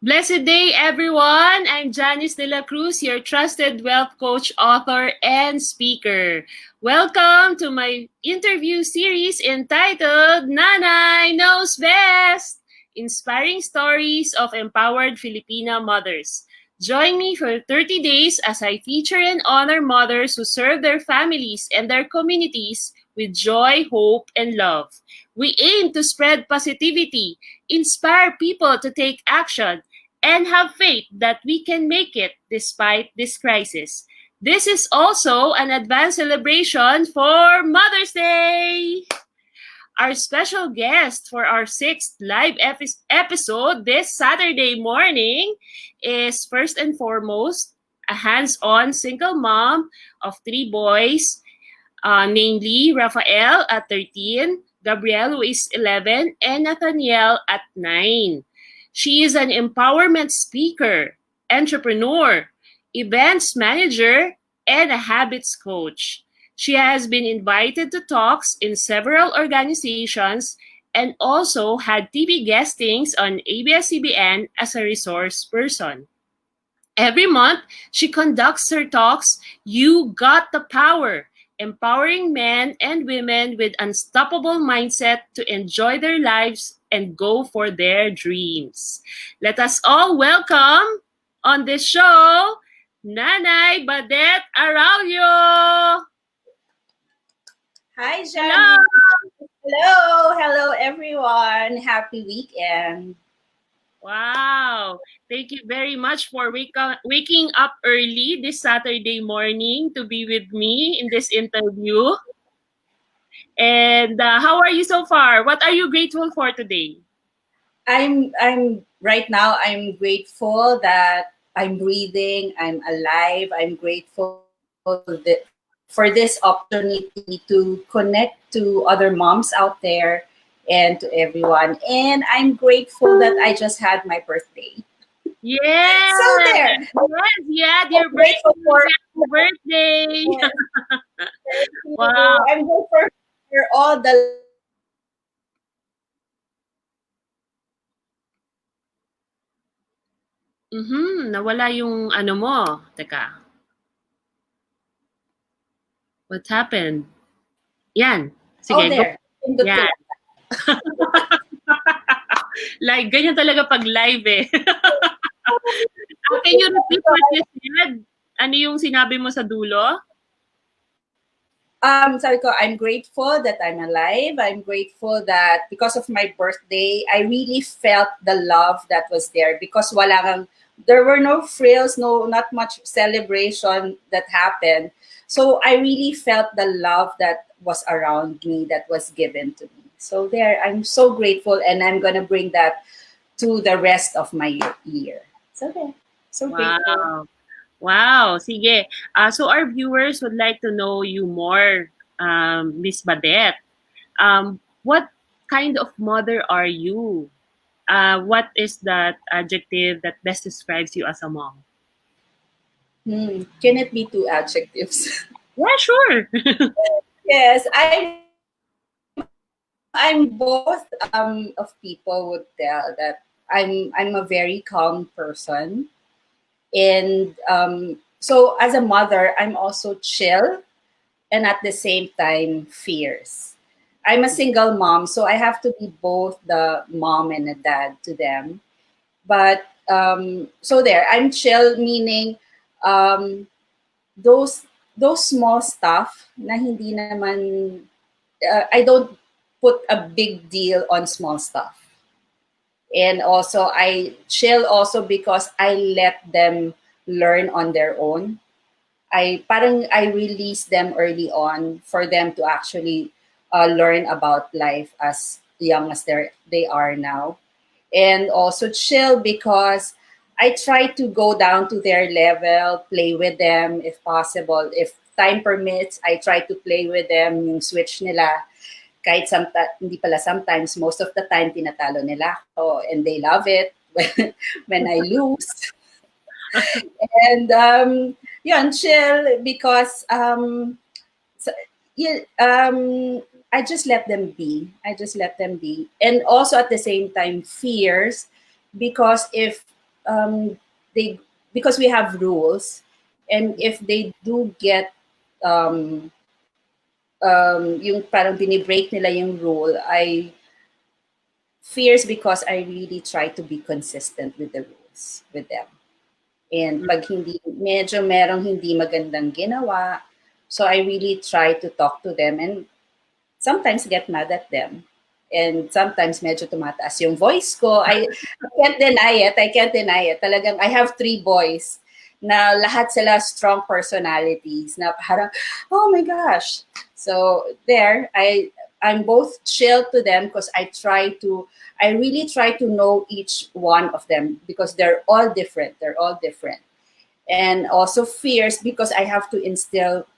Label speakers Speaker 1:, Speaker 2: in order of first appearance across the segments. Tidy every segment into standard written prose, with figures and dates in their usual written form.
Speaker 1: Blessed day, everyone. I'm Janice Delacruz, your trusted wealth coach, author, and speaker. Welcome to my interview series entitled Nanay Knows Best, inspiring stories of empowered Filipina mothers. Join me for 30 days as I feature and honor mothers who serve their families and their communities with joy, hope, and love. We aim to spread positivity, inspire people to take action, and have faith that we can make it despite this crisis. This is also an advanced celebration for Mother's Day. Our special guest for our sixth live episode this Saturday morning is first and foremost a hands-on single mom of three boys, namely Rafael at 13, Gabriel who is 11, and Nathaniel at 9. She is an empowerment speaker, entrepreneur, events manager, and a habits coach. She has been invited to talks in several organizations and also had TV guestings on ABS-CBN as a resource person. Every month, she conducts her talks, You Got the Power, empowering men and women with unstoppable mindset to enjoy their lives and go for their dreams. Let us all welcome on this show, Nanay Badette Araullo.
Speaker 2: Hi,
Speaker 1: Hello!
Speaker 2: Jenny. Hello, everyone. Happy weekend.
Speaker 1: Wow. Thank you very much for waking up early this Saturday morning to be with me in this interview. And how are you so far? What are you grateful for today?
Speaker 2: I'm right now. I'm grateful that I'm breathing. I'm alive. I'm grateful for this opportunity to connect to other moms out there and to everyone. And I'm grateful that I just had my birthday.
Speaker 1: Yes,
Speaker 2: So there.
Speaker 1: yes, yeah,
Speaker 2: I'm
Speaker 1: your
Speaker 2: grateful for
Speaker 1: birthday.
Speaker 2: yes, thank
Speaker 1: Wow.
Speaker 2: you. I'm grateful for all the
Speaker 1: Nawala yung ano mo. Teka, what happened? Yan.
Speaker 2: oh
Speaker 1: Sige, go.
Speaker 2: there. Pindot ko
Speaker 1: Yan. Like, ganyan talaga pag live eh. Can you repeat what you said? Ano yung sinabi mo sa dulo?
Speaker 2: Sabi ko, I'm grateful that I'm alive. I'm grateful that because of my birthday, I really felt the love that was there because there were no frills, not much celebration that happened. So I really felt the love that was around me, that was given to me. So there, I'm so grateful, and I'm gonna bring that to the rest of my year. So there, so grateful.
Speaker 1: Wow. Wow, sige. So our viewers would like to know you more, Miss Badette. What kind of mother are you? What is that adjective that best describes you as a mom?
Speaker 2: Can it be two adjectives?
Speaker 1: Yeah, sure.
Speaker 2: Yes, I'm both of people would tell that I'm a very calm person, and so as a mother I'm also chill and at the same time fierce. I'm a single mom, so I have to be both the mom and a dad to them. But so there, I'm chill, meaning um, those those small stuff na hindi naman I don't put a big deal on small stuff. And also I chill also because I let them learn on their own. I release them early on for them to actually learn about life as young as they are now. And also chill because I try to go down to their level, play with them if possible. If time permits, I try to play with them yung switch nila. Kahit hindi pala sometimes, most of the time, tinatalo nila ako and they love it when I lose. And yun, chill because so, yeah, I just let them be. I just let them be. And also at the same time, fierce because if they because we have rules, and if they do get yung parang binibreak nila yung rule, I fears because I really try to be consistent with the rules with them. And pag hindi, medyo merong hindi magandang ginawa, so I really try to talk to them and sometimes get mad at them. And sometimes medyo tumataas yung voice ko. I can't deny it. I can't deny it. Talagang I have 3 boys na lahat sila strong personalities na parang, oh my gosh. So there, I'm both chill to them because I really try to know each one of them because they're all different. They're all different. And also fierce because I have to instill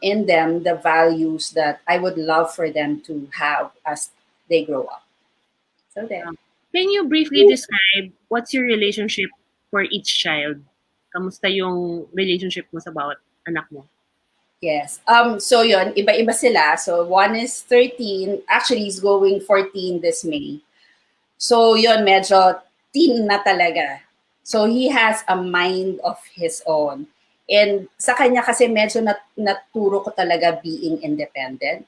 Speaker 2: in them the values that I would love for them to have as they grow up. So there.
Speaker 1: Can you briefly describe what's your relationship for each child? Kamusta yung relationship mo sa bawat anak mo?
Speaker 2: Yes. So yun, iba-iba sila. So one is 13. Actually, he's going 14 this May. So yun, medyo teen na talaga. So he has a mind of his own. And sa kanya kasi medyo naturo ko talaga being independent.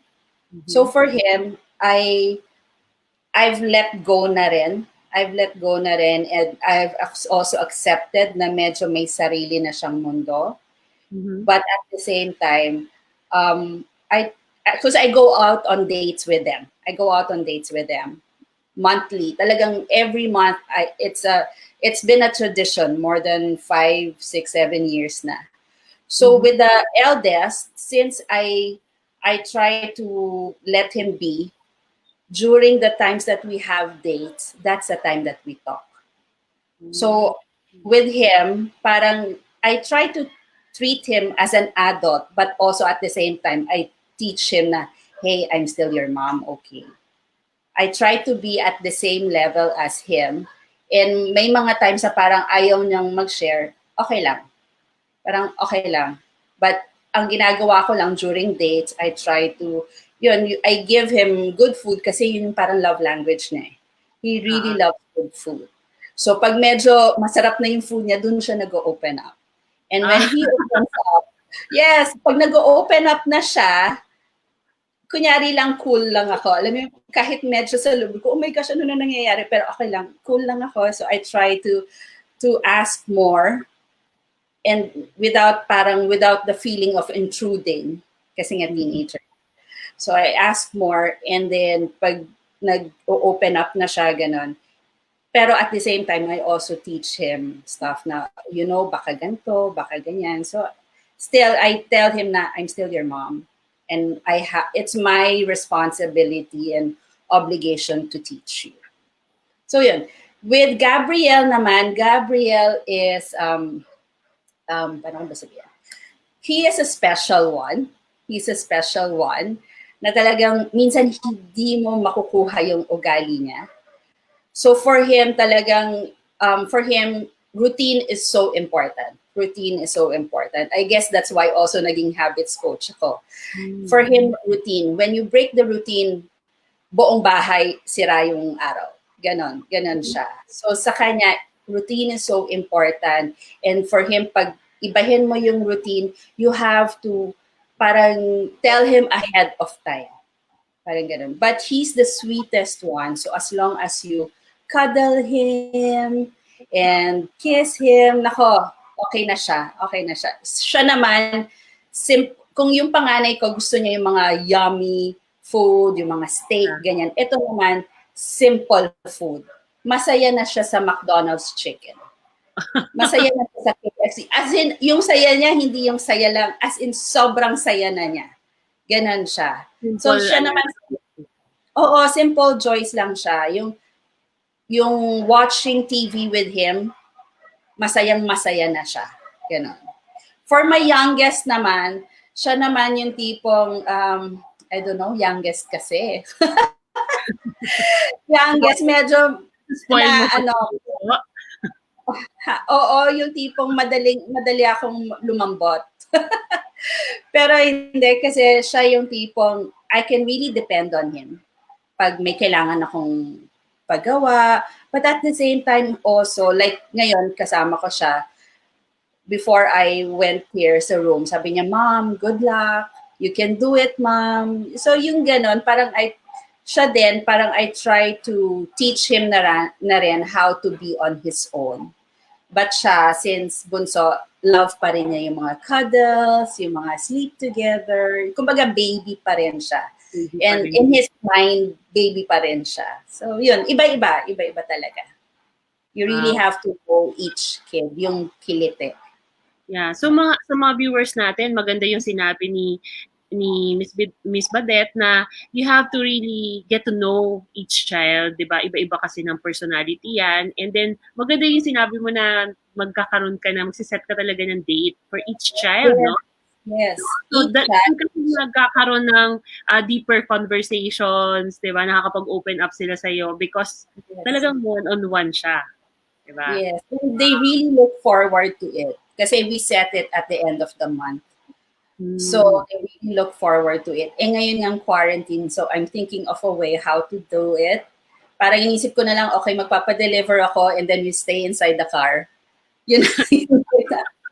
Speaker 2: Mm-hmm. So for him, I've let go na rin. And I've also accepted na medyo may sarili na siyang mundo. Mm-hmm. But at the same time, because I go out on dates with them. Monthly. Talagang every month, it's been a tradition more than 5, 6, 7 years na. So mm-hmm. with the eldest, since I try to let him be, during the times that we have dates, that's the time that we talk. Mm-hmm. So with him, parang I try to treat him as an adult, but also at the same time, I teach him na, hey, I'm still your mom, okay? I try to be at the same level as him. And may mga times na parang ayaw niyang mag-share, okay lang. Parang okay lang. But ang ginagawa ko lang during dates, I try to, I give him good food kasi yun parang love language niya. He really loves good food. So pag medyo masarap na yung food niya, dun siya nag-open up. And when he opens up, yes, pag nag-open up na siya, kunyari lang cool lang ako. Alam mo, kahit medyo sa loob ko, oh my gosh, ano na nangyayari? Pero okay lang, cool lang ako. So I try to ask more and without the feeling of intruding kasi nga teenager. So I ask more and then pag nag-open up na siya, ganon. Pero at the same time, I also teach him stuff na, baka ganito, baka ganyan. So still, I tell him na I'm still your mom. And it's my responsibility and obligation to teach you. So yun. With Gabriel naman, Gabriel is, paano ba sabihin? He is a special one. He's a special one na talagang minsan hindi mo makukuha yung ugali niya. So for him talagang, routine is so important. I guess that's why also naging habits coach ako. For him, routine. When you break the routine, buong bahay, sira yung araw. Ganon siya. So sa kanya, routine is so important. And for him, pag ibahin mo yung routine, you have to parang tell him ahead of time. Parang ganon. But he's the sweetest one. So as long as you cuddle him and kiss him, nako, okay na siya. Siya naman, kung yung panganay ko gusto niya yung mga yummy food, yung mga steak, ganyan. Ito naman, simple food. Masaya na siya sa McDonald's chicken. Masaya na siya sa KFC. As in, yung saya niya, hindi yung saya lang. As in, sobrang saya na niya. Ganon siya. So, siya naman, simple joys lang siya. Yung watching TV with him, masayang-masaya na siya. Ganon. For my youngest naman, siya naman yung tipong, I don't know, youngest kasi. Youngest, medyo, yung tipong madali akong lumambot. Pero hindi, kasi siya yung tipong, I can really depend on him. Pag may kailangan akong paggawa. But at the same time also, like ngayon, kasama ko siya, before I went here sa room, sabi niya, Mom, good luck. You can do it, Mom. So yung ganon, parang siya din, parang I try to teach him na rin how to be on his own. But siya, since bunso, love pa rin niya yung mga cuddles, yung mga sleep together. Kumbaga, baby pa rin siya. And in his mind, baby pa rin siya. So yun, iba-iba talaga. You really have to know each kid, yung kilite.
Speaker 1: Yeah. So sa mga viewers natin, maganda yung sinabi ni Miss Badette na you have to really get to know each child, 'di ba? Iba-iba kasi ng personality 'yan. And then maganda yung sinabi mo na magsiset ka talaga ng date for each child, no?
Speaker 2: Yes.
Speaker 1: So that kasi nagkakaroon ng deeper conversations, 'di ba? Nakakapag-open up sila sa iyo because talagang one-on-one siya, 'di ba?
Speaker 2: Yes. And they really look forward to it kasi we set it at the end of the month. So, I really look forward to it. Eh, ngayon ng quarantine, so I'm thinking of a way how to do it. Parang inisip ko na lang, okay, magpapadeliver ako and then we stay inside the car. Yun.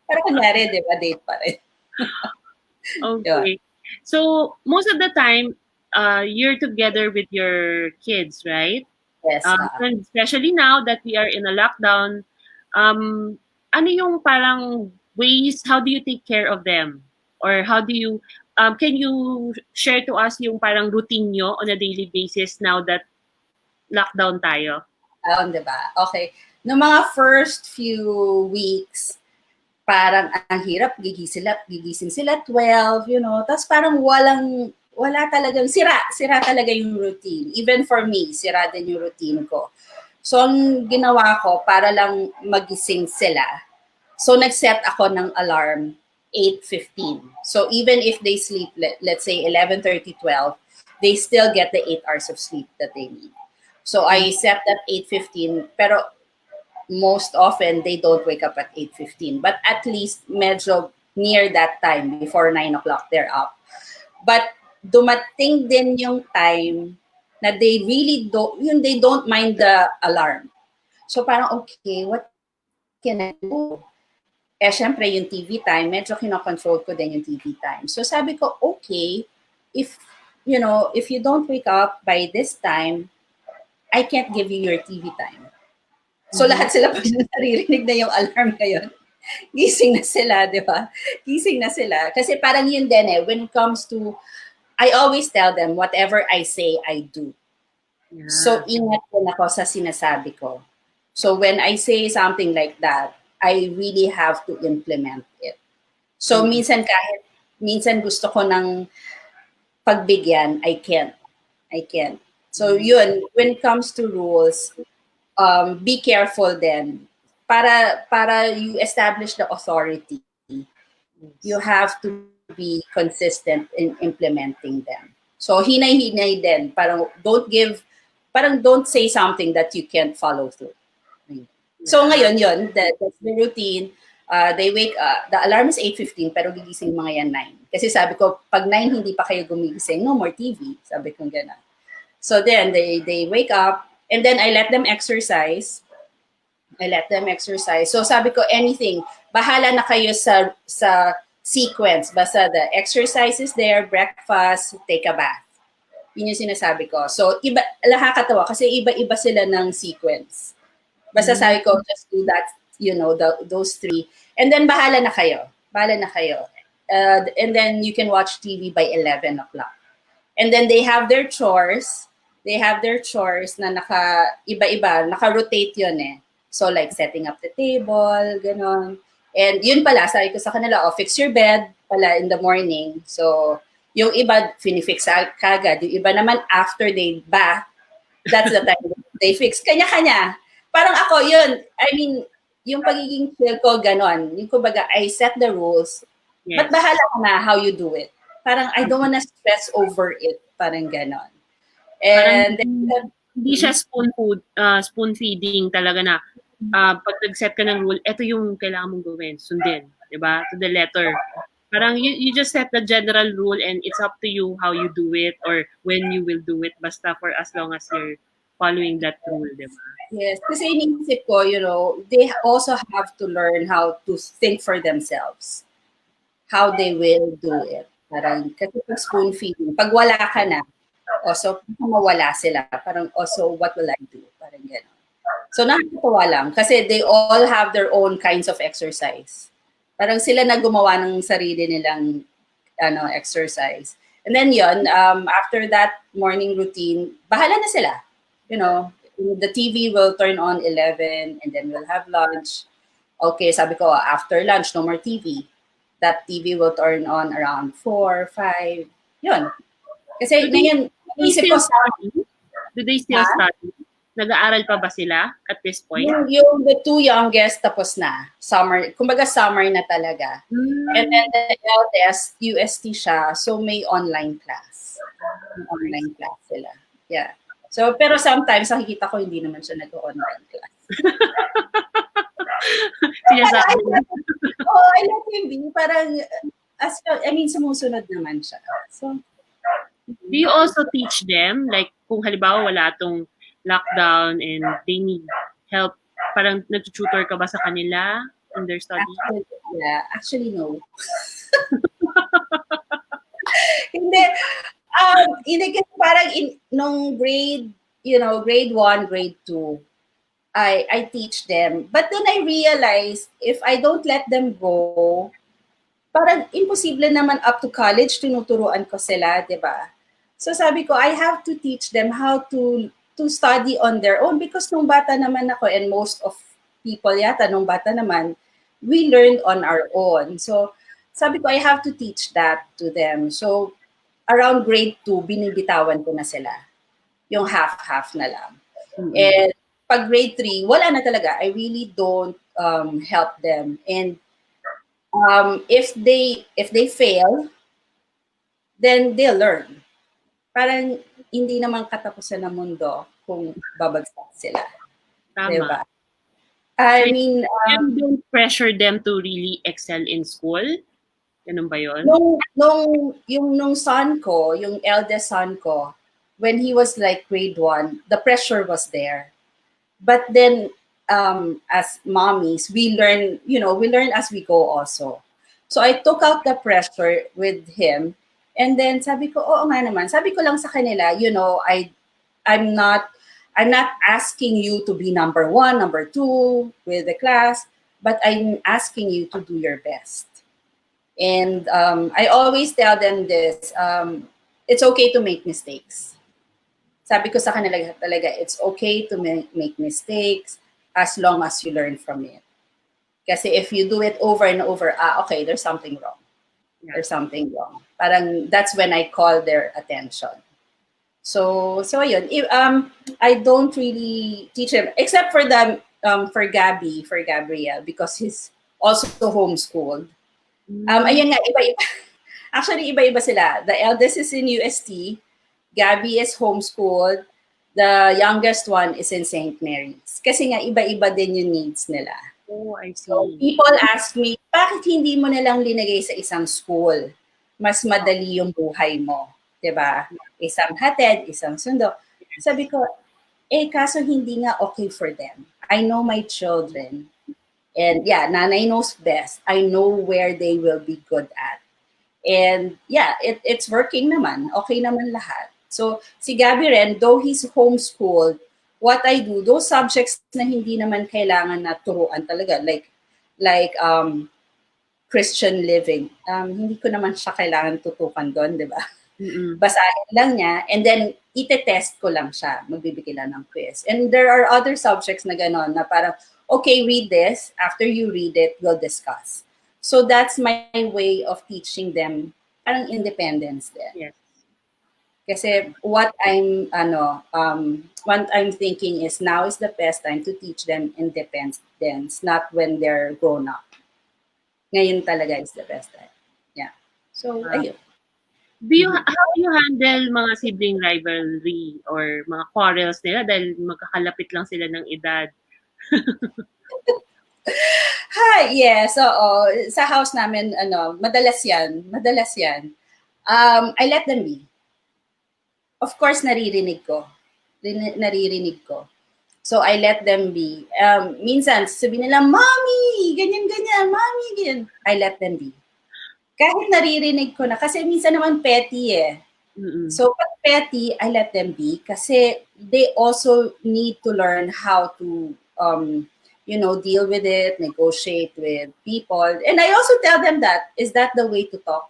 Speaker 2: Parang kunyari, di ba, date pa rin.
Speaker 1: Okay. So, most of the time, you're together with your kids, right?
Speaker 2: Yes.
Speaker 1: And especially now that we are in a lockdown, ano yung parang ways, how do you take care of them? Or how do you, can you share to us yung parang routine nyo on a daily basis now that lockdown tayo?
Speaker 2: Diba? Okay. No mga first few weeks, parang ang hirap, gigising sila 12, you know, tapos parang wala talagang, sira talaga yung routine. Even for me, sira din yung routine ko. So, ang ginawa ko, para lang magising sila, so nag-set ako ng alarm 8:15. So even if they sleep, let's say 11:30, 12, they still get the 8 hours of sleep that they need. So I set that 8:15, pero most often they don't wake up at 8:15. But at least medyo near that time, before 9 o'clock, they're up. But dumating din yung time na they really they don't mind the alarm. So parang, okay, what can I do? Eh, syempre, yung TV time, medyo kinocontrol ko din yung TV time. So, sabi ko, okay, if you don't wake up by this time, I can't give you your TV time. So, lahat sila pag naririnig na yung alarm ngayon, gising na sila, di ba? Gising na sila. Kasi parang yun din when it comes to, I always tell them, whatever I say, I do. Yeah. So, ingat din ako sa sinasabi ko. So, when I say something like that, I really have to implement it. So, minsan gusto ko ng pagbigyan, I can't. So, yun, when it comes to rules, be careful then. Para you establish the authority, you have to be consistent in implementing them. So, hinay-hinay din. Parang don't say something that you can't follow through. So ngayon yun, that's the routine. They wake up, the alarm is 8:15 pero gigising mga yan 9. Kasi sabi ko, pag 9 hindi pa kayo gumigising, no more TV. Sabi ko gano'n. So then they wake up and then I let them exercise. So sabi ko, anything, bahala na kayo sa sequence. Basta the exercise is there, breakfast, take a bath. Yun yung sinasabi ko. So nakakatawa kasi iba-iba sila ng sequence. Basta sabi ko, just do that, those 3. And then, bahala na kayo. And then, you can watch TV by 11 o'clock. And then, they have their chores. Na iba-iba, naka-rotate yun . So, like, setting up the table, ganon. And yun pala, sabi ko sa kanila, fix your bed pala in the morning. So, yung iba, finifix kagad. Yung iba naman, after they bath, that's the time they fix. Kanya-kanya. Parang ako, yun, I mean, yung pagiging chill ko, ganon. Yung kumbaga, I set the rules, but bahala ka na how you do it. Parang, I don't wanna stress over it. Parang ganon. And
Speaker 1: hindi siya spoon feeding talaga na pag nag-set ka ng rule, ito yung kailangan mong gawin, sundin. Diba? To the letter. Parang you just set the general rule and it's up to you how you do it or when you will do it. Basta for as long as you're following that rule, di ba?
Speaker 2: Yes, kasi iniisip ko, they also have to learn how to think for themselves, how they will do it. Parang, kasi pag spoon feeding, pag wala ka na, also, mawala sila. Parang, also, what will I do? Parang gano'n. So, nakakatawa lang, kasi they all have their own kinds of exercise. Parang sila na gumawa ng sarili nilang exercise. And then yon, after that morning routine, bahala na sila. The TV will turn on 11 and then we'll have lunch. Okay, sabi ko, after lunch, no more TV. That TV will turn on around 4, 5. Yun. Kasi ngayon, isip ko sa...
Speaker 1: Do they still study? Nag-aaral pa ba sila at this point?
Speaker 2: Yung the two youngest, tapos na. Summer. Kumbaga summer na talaga. And then the eldest, UST siya. So may online class. May online class sila. Yeah. So, pero sometimes, nakikita ko, hindi naman siya nag-online class. I like him. Parang, sumusunod naman siya. So,
Speaker 1: do you also teach them, like, kung halimbawa wala tong lockdown and they need help, parang nag-tutor ka ba sa kanila in their studies?
Speaker 2: Actually, no. Hindi. Hindi kasi parang nung grade 1, grade 2, I teach them. But then I realized if I don't let them go, parang imposible naman up to college, tinuturuan ko sila, di ba? So sabi ko, I have to teach them how to study on their own because nung bata naman ako and most of people yata nung bata naman, we learned on our own. So sabi ko, I have to teach that to them. So around grade 2, binibitawan ko na sila. Yung half-half na lang. Mm-hmm. And pag grade 3, wala na talaga. I really don't help them. And if they fail, then they'll learn. Parang hindi naman katapusan ng mundo kung babagsak sila.
Speaker 1: Tama.
Speaker 2: Diba?
Speaker 1: You don't pressure them to really excel in school? Ganun ba yun?
Speaker 2: Nung son ko, yung eldest son ko, when he was like grade 1, the pressure was there. But then, as mommies, we learn as we go also. So I took out the pressure with him. And then sabi ko, oo nga naman. Sabi ko lang sa kanila, I'm not asking you to be number 1, number 2 with the class, but I'm asking you to do your best. And I always tell them this, it's okay to make mistakes. Sabi ko sa kanila talaga, it's okay to make mistakes as long as you learn from it. Kasi if you do it over and over, okay, there's something wrong. Yeah. There's something wrong. Parang that's when I call their attention. So ayun. I don't really teach him, except for for Gabriel, because he's also homeschooled. Ayun nga, iba-iba. Actually, iba-iba sila. The eldest is in UST. Gabby is homeschooled. The youngest one is in St. Mary's. Kasi nga, iba-iba din yung needs nila.
Speaker 1: Oh, I see.
Speaker 2: So, people ask me, bakit hindi mo nalang linagay sa isang school? Mas madali yung buhay mo. Diba? Isang hatid, isang sundo. Sabi ko, kaso hindi nga okay for them. I know my children. And yeah, Nanay knows best. I know where they will be good at. And yeah, it's working naman. Okay naman lahat. So si Gabby rin, though he's homeschooled, what I do, those subjects na hindi naman kailangan na turuan talaga, like Christian living, hindi ko naman siya kailangan tutukan doon, di ba? Mm-hmm. Basahin lang niya, and then ite-test ko lang siya, magbibigay lang ng quiz. And there are other subjects na gano'n, na parang, okay, read this. After you read it, we'll discuss. So that's my way of teaching them parang independence din.
Speaker 1: Yes.
Speaker 2: Kasi what I'm thinking is now is the best time to teach them independence, not when they're grown up. Ngayon talaga is the best time. Yeah. So ayun.
Speaker 1: How do you handle mga sibling rivalry or mga quarrels nila dahil magkakalapit lang sila ng edad?
Speaker 2: Hi, yes, oo. Sa house namin, madalas yan. I let them be. Of course, naririnig ko naririnig ko. So, I let them be. Minsan, sabihin nila, Mommy! Ganyan-ganyan, Mommy! Ganyan. I let them be. Kahit naririnig ko na, kasi minsan naman petty eh.
Speaker 1: Mm-mm.
Speaker 2: So, pag petty, I let them be kasi they also need to learn how to, deal with it, negotiate with people. And I also tell them that, is that the way to talk?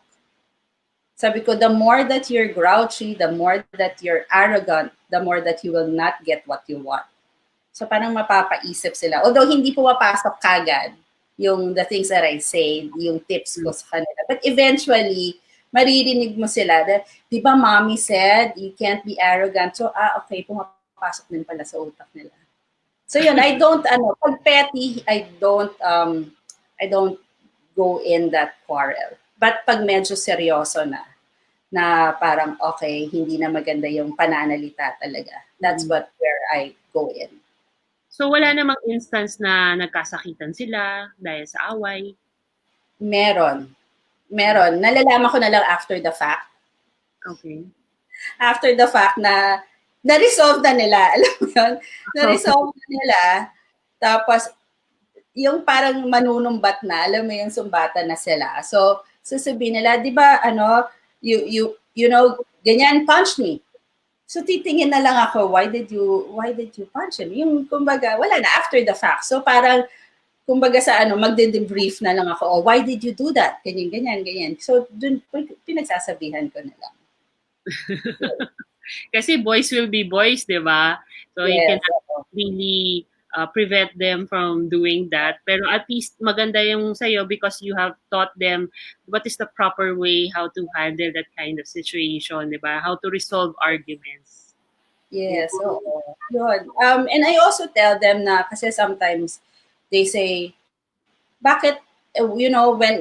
Speaker 2: Sabi ko, the more that you're grouchy, the more that you're arrogant, the more that you will not get what you want. So parang mapapaisip sila. Although hindi pumapasok kagad yung the things that I say, yung tips ko sa kanila. But eventually, maririnig mo sila that, di ba mommy said, you can't be arrogant. So, okay, pumapasok din pala sa utak nila. So yun, I don't, pag petty, I don't go in that quarrel. But pag medyo seryoso na parang okay, hindi na maganda yung pananalita talaga. That's where I go in.
Speaker 1: So wala namang instance na nagkasakitan sila dahil sa away?
Speaker 2: Meron. Nalalaman ko na lang after the fact.
Speaker 1: Okay.
Speaker 2: After the fact na-resolve na nila. Alam mo yun? Na-resolve na nila. Tapos, yung parang manunumbat na, alam mo yung sumbatan na sila. So, sasabihin nila, di ba, you know, ganyan, punch me. So titingin na lang ako, why did you punch him? Yung kumbaga, wala na, after the fact. So parang, kumbaga sa magde-debrief na lang ako, why did you do that? Ganyan. So dun, pinagsasabihan ko na lang.
Speaker 1: Kasi boys will be boys, di ba? So you cannot really prevent them from doing that. Pero at least maganda yung sa'yo because you have taught them what is the proper way how to handle that kind of situation, di ba? How to resolve arguments.
Speaker 2: Yes, so yun. And I also tell them na kasi sometimes they say, bakit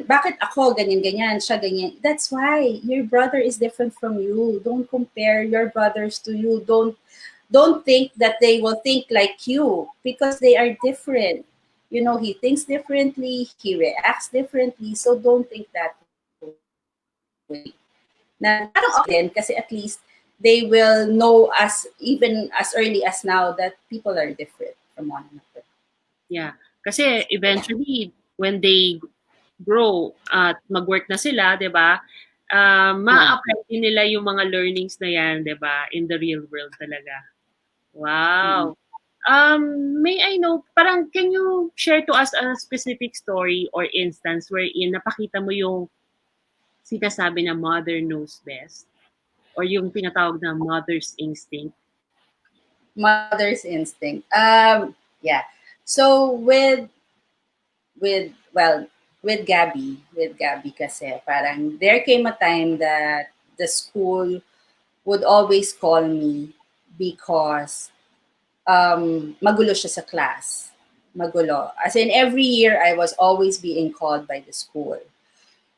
Speaker 2: bakit ako ganyan, siya ganyan. That's why your brother is different from you. Don't compare your brothers to you. Don't think that they will think like you because they are different. You know, he thinks differently, he reacts differently, so don't think that way. Na parang okay din kasi at least they will know us even as early as now that people are different from one another.
Speaker 1: Yeah. Kasi eventually, when they grow at mag-work na sila, di ba, ma-apply din nila yung mga learnings na yan, di ba, in the real world talaga. Wow. May I know, parang can you share to us a specific story or instance wherein napakita mo yung sinasabi na mother knows best or yung tinatawag na mother's instinct?
Speaker 2: Mother's instinct. Yeah. So with Gabby kasi parang there came a time that the school would always call me because magulo siya sa class. Magulo. As in every year I was always being called by the school.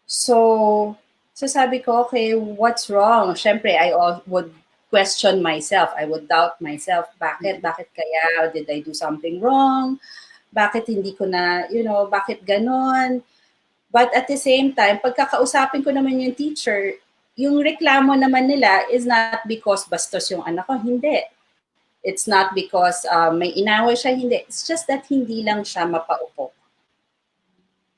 Speaker 2: So sabi ko, okay, what's wrong? Syempre, I would question myself. I would doubt myself. Bakit kaya? Did I do something wrong? Bakit hindi ko na, bakit ganon? But at the same time, pagkakausapin ko naman yung teacher, yung reklamo naman nila is not because bastos yung anak ko. Hindi. It's not because may inaway siya. Hindi. It's just that hindi lang siya mapaupo.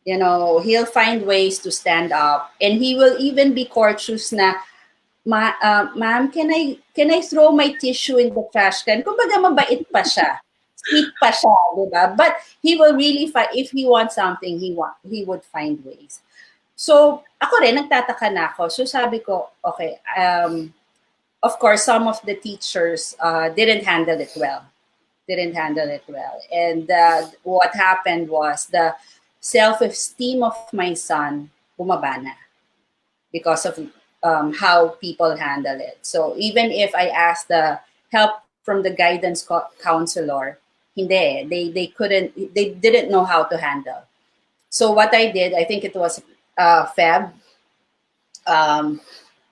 Speaker 2: He'll find ways to stand up. And he will even be courteous na, ma'am, can I throw my tissue in the trash can? Kumbaga mabait pa siya. Sweet pa siya, diba? But he will really find, if he wants something, he would find ways. So, ako rin, nagtataka na ako. So, sabi ko, okay, of course, some of the teachers didn't handle it well. And what happened was the self-esteem of my son bumaba na because of how people handle it. So even if I asked the help from the guidance counselor, hindi, they didn't know how to handle. So what I did, I think it was Feb,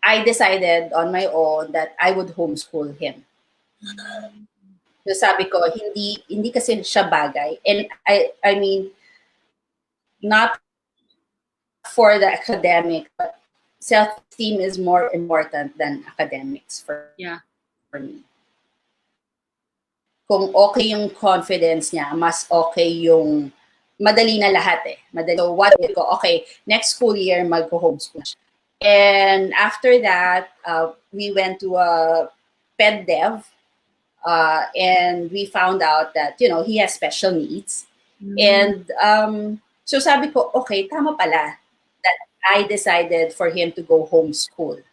Speaker 2: I decided on my own that I would homeschool him. So sabi ko, hindi kasi siya bagay. And I mean, not for the academic, but self-esteem is more important than academics for me. kung okay yung confidence niya, mas okay yung madali na lahat eh. Madali. So what ko, okay, next school year mag-homeschool siya. And after that, we went to a ped dev, and we found out that, you know, he has special needs. And so sabi ko, okay, tama pala that I decided for him to go homeschool.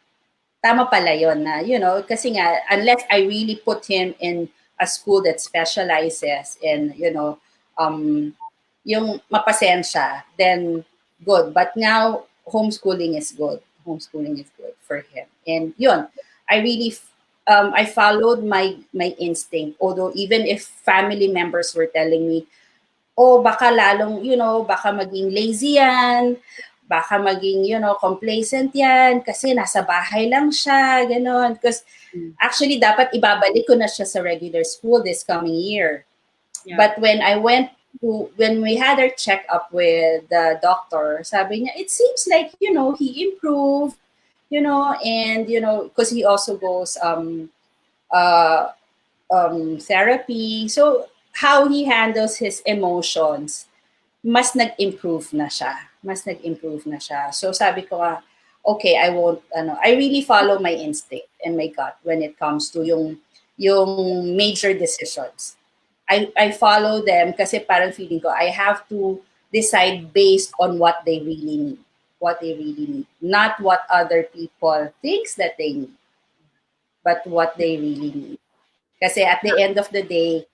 Speaker 2: Tama pala yon na, you know, kasi nga, unless I really put him in a school that specializes in, you know, yung mapasensya, then good. But now, homeschooling is good. Homeschooling is good for him. And yun, I really, I followed my instinct. Although even if family members were telling me, oh, baka lalong, you know, baka maging lazy yan, baka maging, you know, complacent yan, kasi nasa bahay lang siya, gano'n. Because actually, dapat ibabalik ko na siya sa regular school this coming year. Yeah. But when we had our check-up with the doctor, sabi niya, it seems like, you know, he improved, you know, and, you know, because he also goes therapy. So, how he handles his emotions, mas nag-improve na siya. So, sabi ko, okay, I won't, I really follow my instinct and my gut when it comes to yung major decisions. I follow them kasi parang feeling ko, I have to decide based on what they really need. Not what other people thinks that they need, but what they really need. Kasi at the end of the day,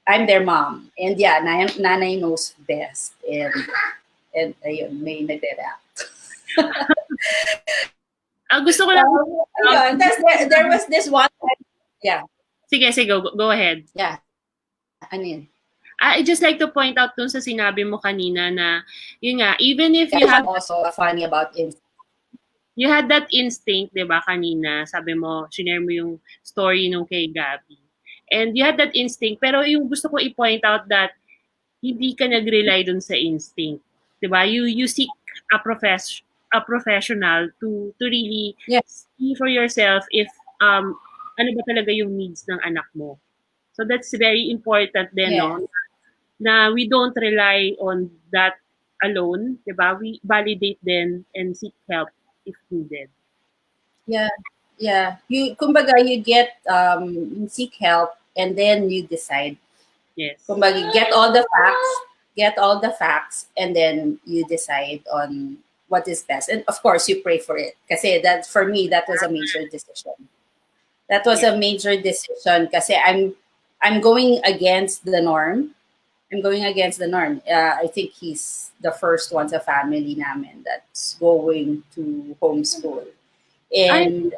Speaker 2: I'm their mom. And yeah, Nanay knows best. And ayun, may nagre-react.
Speaker 1: Gusto ko lang...
Speaker 2: there was this one time. Yeah.
Speaker 1: Sige, go ahead.
Speaker 2: Yeah. Ano yun?
Speaker 1: I just like to point out dun sa sinabi mo kanina na, yun nga, even if you have...
Speaker 2: also funny about instinct.
Speaker 1: You had that instinct, di ba, kanina? Sabi mo, share mo yung story nung kay Gabby. And you had that instinct, pero yung gusto ko i-point out that hindi ka nag-rely dun sa instinct. Diba? You seek a professional to really see for yourself if ano ba talaga yung needs ng anak mo. So that's very important din, no? Na we don't rely on that alone, diba? We validate them and seek help if needed.
Speaker 2: Yeah. Kumbaga, you you seek help and then you decide.
Speaker 1: Yes.
Speaker 2: Kumbaga, get all the facts, and then you decide on what is best. And of course, you pray for it. Kasi that, for me, that was a major decision. A major decision kasi I'm going against the norm. I think he's the first one sa family namin that's going to homeschool. And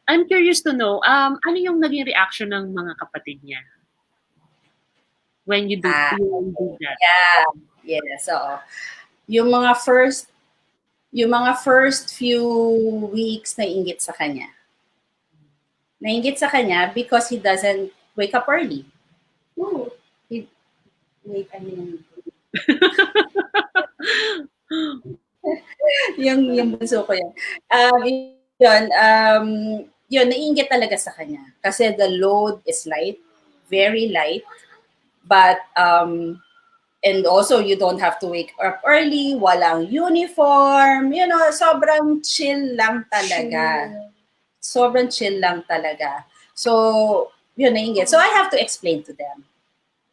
Speaker 1: I'm curious to know, ano yung naging reaction ng mga kapatid niya when you do that?
Speaker 2: Yeah. So, yung mga first few weeks nainggit sa kanya. Because he doesn't wake up early. yung bunso ko yan. Yun, naiinggit talaga sa kanya. Kasi the load is light, very light. But, and also you don't have to wake up early, walang uniform, you know, sobrang chill lang talaga. So, yun, naiinggit. So, I have to explain to them.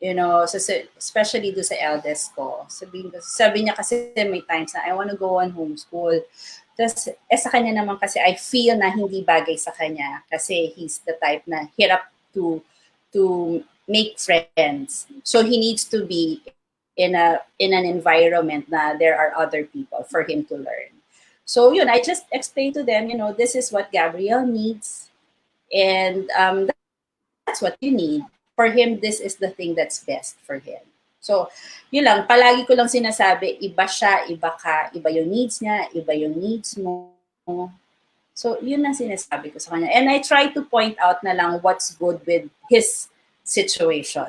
Speaker 2: You know, especially do sa eldest ko. Sabi niya kasi may times na I want to go on homeschool. Tapos, sa kanya naman kasi I feel na hindi bagay sa kanya kasi he's the type na hirap to make friends. So he needs to be in an environment na there are other people for him to learn. So yun, I just explained to them, you know, this is what Gabriel needs, and that's what you need. For him, this is the thing that's best for him. So, yun lang, palagi ko lang sinasabi, iba siya, iba ka, iba yung needs niya, iba yung needs mo. So, yun ang sinasabi ko sa kanya. And I try to point out na lang what's good with his situation.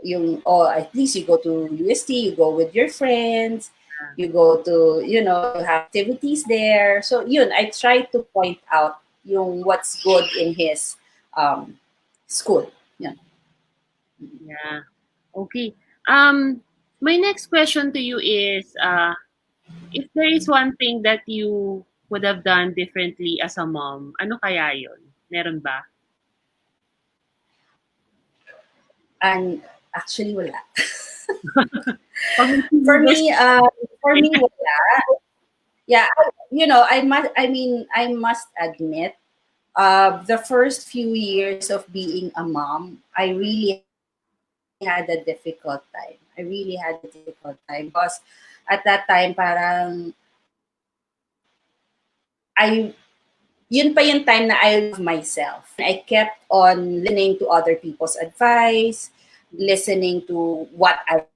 Speaker 2: At least you go to UST, you go with your friends, you go to, you know, you have activities there. So, yun, I try to point out yung what's good in his school. Yeah.
Speaker 1: Yeah. Okay. My next question to you is, if there is one thing that you would have done differently as a mom, ano kaya yun? Meron ba?
Speaker 2: And actually, wala.
Speaker 1: Pag may
Speaker 2: For
Speaker 1: seniors,
Speaker 2: me, wala. Yeah, I must. I mean, I must admit, the first few years of being a mom, I really had a difficult time. I really had a difficult time because at that time, parang I yun pa yung time na I love myself. I kept on listening to other people's advice, listening to what I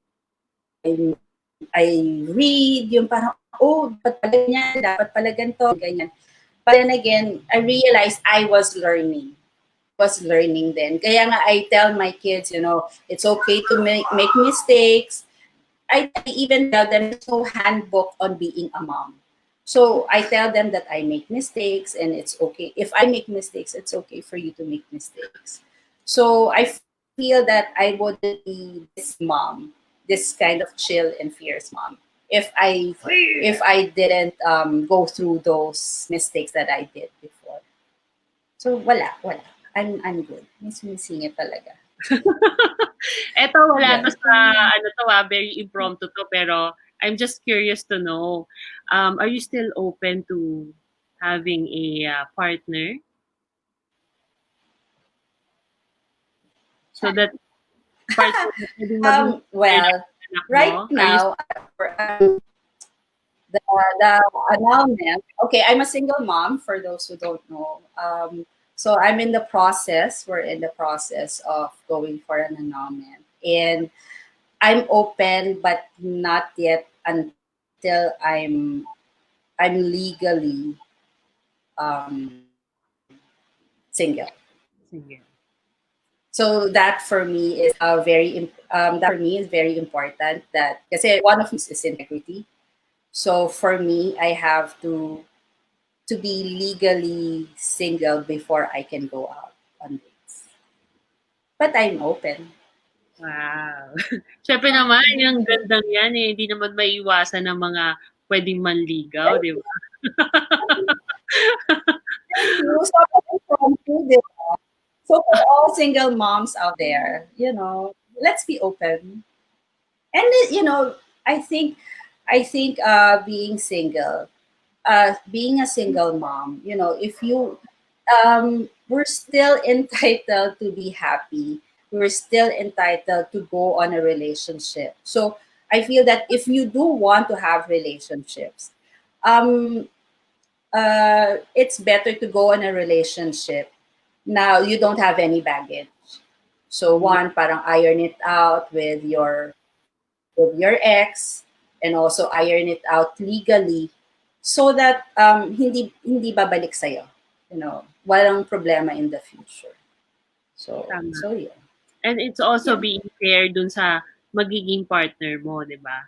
Speaker 2: read, yung parang, oh, dapat pala ganyan, dapat pala ganito, ganyan. But then again, I realized I was learning. Was learning then. Kaya nga I tell my kids, it's okay to make mistakes. I even tell them there's no handbook on being a mom. So I tell them that I make mistakes and it's okay. If I make mistakes, it's okay for you to make mistakes. So I feel that I wouldn't be this mom, this kind of chill and fierce mom, if I didn't go through those mistakes that I did before. So wala. I'm good. Miss it talaga.
Speaker 1: eto wala
Speaker 2: Yeah.
Speaker 1: to sa, ano to very impromptu to, pero I'm just curious to know, are you still open to having a partner? So that partner na pwedeng maging partner ng
Speaker 2: Well,
Speaker 1: anak mo?
Speaker 2: right
Speaker 1: Are you
Speaker 2: now, the annulment. Okay, I'm a single mom. For those who don't know, so I'm in the process. We're in the process of going for an annulment, and I'm open, but not yet until I'm legally single.
Speaker 1: sige.
Speaker 2: So that for me is very important. That kasi one of these is integrity. So for me, I have to be legally single before I can go out on dates. But I'm open.
Speaker 1: Wow. Siyempre naman, yung gandang yan hindi naman maiiwasan ng mga pwedeng manligaw, di ba?
Speaker 2: So for all single moms out there, let's be open. And I think being single, being a single mom, if you we're still entitled to be happy. We're still entitled to go on a relationship. So I feel that if you do want to have relationships, um, it's better to go on a relationship. Now you don't have any baggage. So one, parang iron it out with your ex, and also iron it out legally, so that hindi babalik sa'yo. Walang problema in the future.
Speaker 1: Tama.
Speaker 2: So yeah.
Speaker 1: And it's also
Speaker 2: Yeah.
Speaker 1: being fair dun sa magiging partner mo, di ba?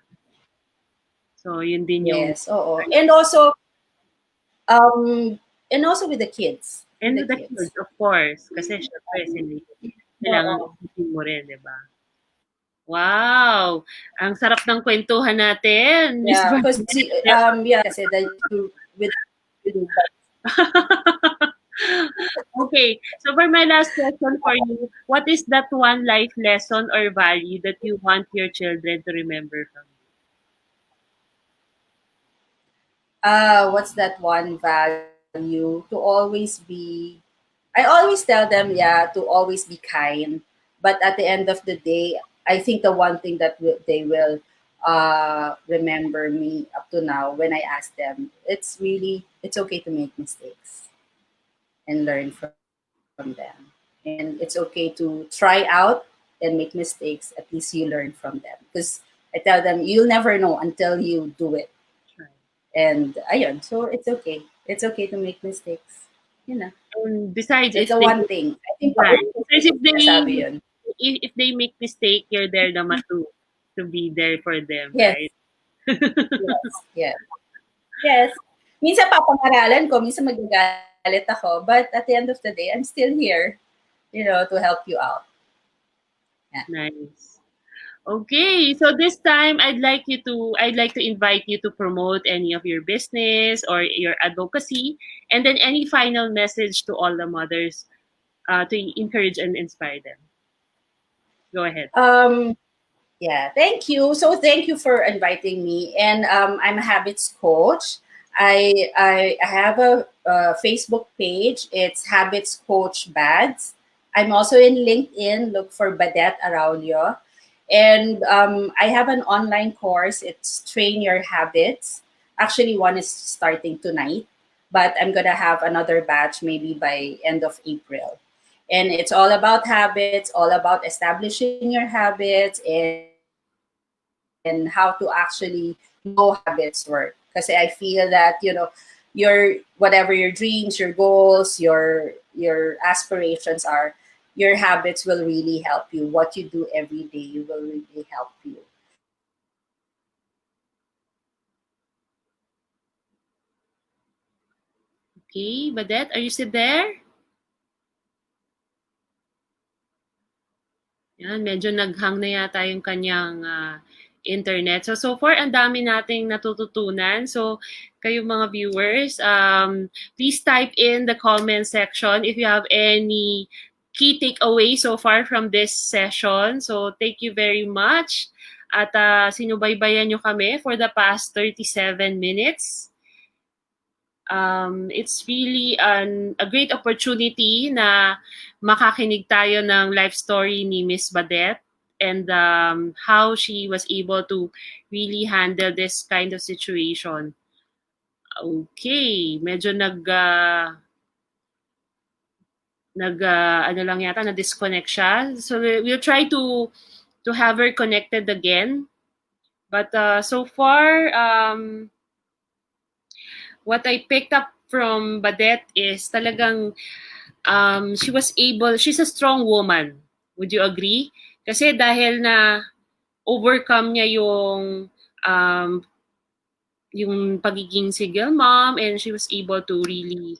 Speaker 1: So, yun din yung
Speaker 2: Yes, oo. And also with the kids. With
Speaker 1: and
Speaker 2: the
Speaker 1: with the
Speaker 2: kids.
Speaker 1: kids, of course. Kasi syempre, sila kailangan
Speaker 2: Oo.
Speaker 1: isipin mo rin, di ba? Wow! Ang sarap ng kwentuhan natin, Miss
Speaker 2: Yeah, because
Speaker 1: Badette.
Speaker 2: kasi with
Speaker 1: Okay, so for my last question for you, what is that one life lesson or value that you want your children to remember from
Speaker 2: what's that one value? To always be, I always tell them, yeah, to always be kind. But at the end of the day, I think the one thing that they will remember me up to now, when I ask them, it's okay to make mistakes and learn from them. And it's okay to try out and make mistakes. At least you learn from them. Because I tell them, you'll never know until you do it.
Speaker 1: you?
Speaker 2: And ayun, so it's okay. It's okay to make mistakes. You know,
Speaker 1: And besides,
Speaker 2: that's
Speaker 1: if
Speaker 2: the
Speaker 1: they
Speaker 2: one thing. I think
Speaker 1: yeah, besides
Speaker 2: sabi yun.
Speaker 1: if they make mistake, you're there naman to be there for them,
Speaker 2: Yes,
Speaker 1: right?
Speaker 2: yes, yes. Yes. Minsan papangaralan ko, minsan magagalit ako. But at the end of the day, I'm still here, to help you out.
Speaker 1: Nice. Okay, so this time I'd like to invite you to promote any of your business or your advocacy, and then any final message to all the mothers to encourage and inspire them. Go ahead.
Speaker 2: Um, Yeah, thank you. So thank you for inviting me. And I'm a habits coach. I have a Facebook page. It's Habits Coach Bads. I'm also in LinkedIn. Look for Badette Araullo. And I have an online course. It's Train Your Habits. Actually, one is starting tonight, but I'm gonna have another batch maybe by end of April. And it's all about habits, all about establishing your habits and how to actually know how habits work. Because I feel that, your whatever your dreams, your goals, your aspirations are, your habits will really help you. What you do every day will really help you.
Speaker 1: Okay, Badette, are you still there? Yan, medyo naghang na yata yung kanyang internet. So far, ang dami nating natututunan. So, kayo mga viewers, please type in the comment section if you have any key takeaway so far from this session. So, thank you very much. At sinubaybayan nyo kami for the past 37 minutes. It's really a great opportunity na makakinig tayo ng life story ni Miss Badette and how she was able to really handle this kind of situation. Okay, medyo ano lang yata, na-disconnect siya. So we'll try to have her connected again. But so far, what I picked up from Badette is talagang she's a strong woman. Would you agree? Kasi dahil na overcome niya yung pagiging single mom and she was able to really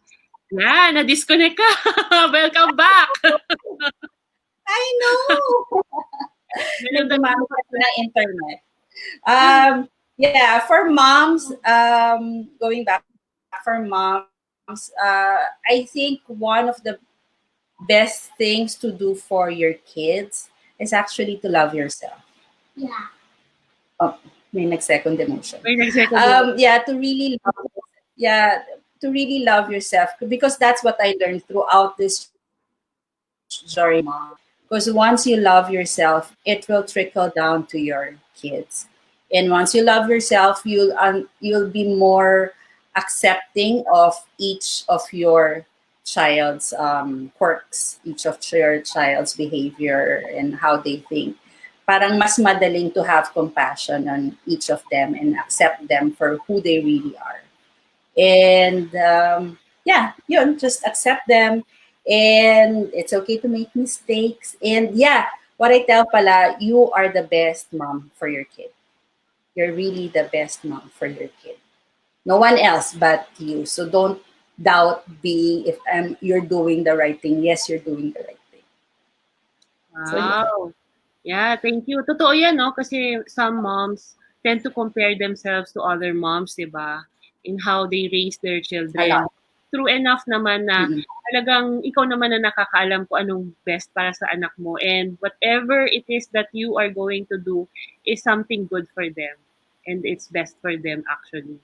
Speaker 1: na-disconnect ka. Welcome back.
Speaker 2: I know! May
Speaker 1: Meron
Speaker 2: gumamit ako ng internet. Yeah, for moms, going back for moms, I think one of the best things to do for your kids is actually to love yourself.
Speaker 3: Yeah.
Speaker 2: Oh, may nag-second emotion.
Speaker 1: May nag-second
Speaker 2: Yeah, to really love yourself, because that's what I learned throughout this journey, mom. Because once you love yourself, it will trickle down to your kids. And once you love yourself, you'll be more accepting of each of your child's quirks, each of your child's behavior and how they think. Parang mas madaling to have compassion on each of them and accept them for who they really are. And yeah, just accept them. And it's okay to make mistakes. And yeah, what I tell pala, you are the best mom for your kid. You're really the best mom for your kid. No one else but you. So don't doubt being if you're doing the right thing. Yes, you're doing the right thing.
Speaker 1: Wow. Yeah, thank you. Totoo yan, no? Kasi some moms tend to compare themselves to other moms, di ba? In how they raise their children. True enough naman na talagang ikaw naman na nakakaalam kung anong best para sa anak mo. And whatever it is that you are going to do is something good for them. And it's best for them, actually.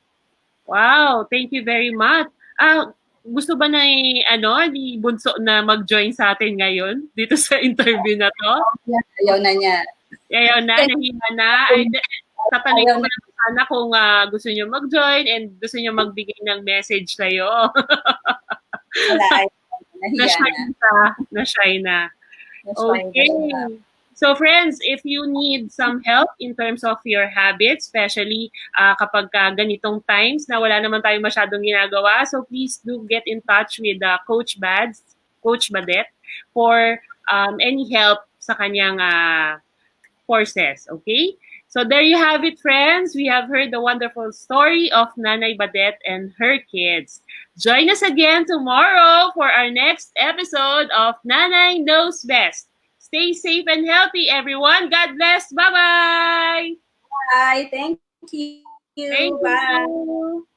Speaker 1: Wow, thank you very much. Gusto ba ni Bunso na mag-join sa atin ngayon dito sa interview na to?
Speaker 2: Ayaw na niya.
Speaker 1: Ayaw na, nahiya na. Tatanungin ko na sana kung gusto niyo mag-join and gusto niyo magbigay ng message sa'yo.
Speaker 2: Wala, nahiya na.
Speaker 1: Na-shy na. Okay. So friends, if you need some help in terms of your habits, especially kapag ganitong times na wala naman tayong masyadong ginagawa, so please do get in touch with Coach Badette for any help sa kanyang courses, okay? So there you have it, friends. We have heard the wonderful story of Nanay Badette and her kids. Join us again tomorrow for our next episode of Nanay Knows Best. Stay safe and healthy, everyone. God bless. Bye-bye.
Speaker 2: Bye. Thank you. Bye.
Speaker 1: Thank you.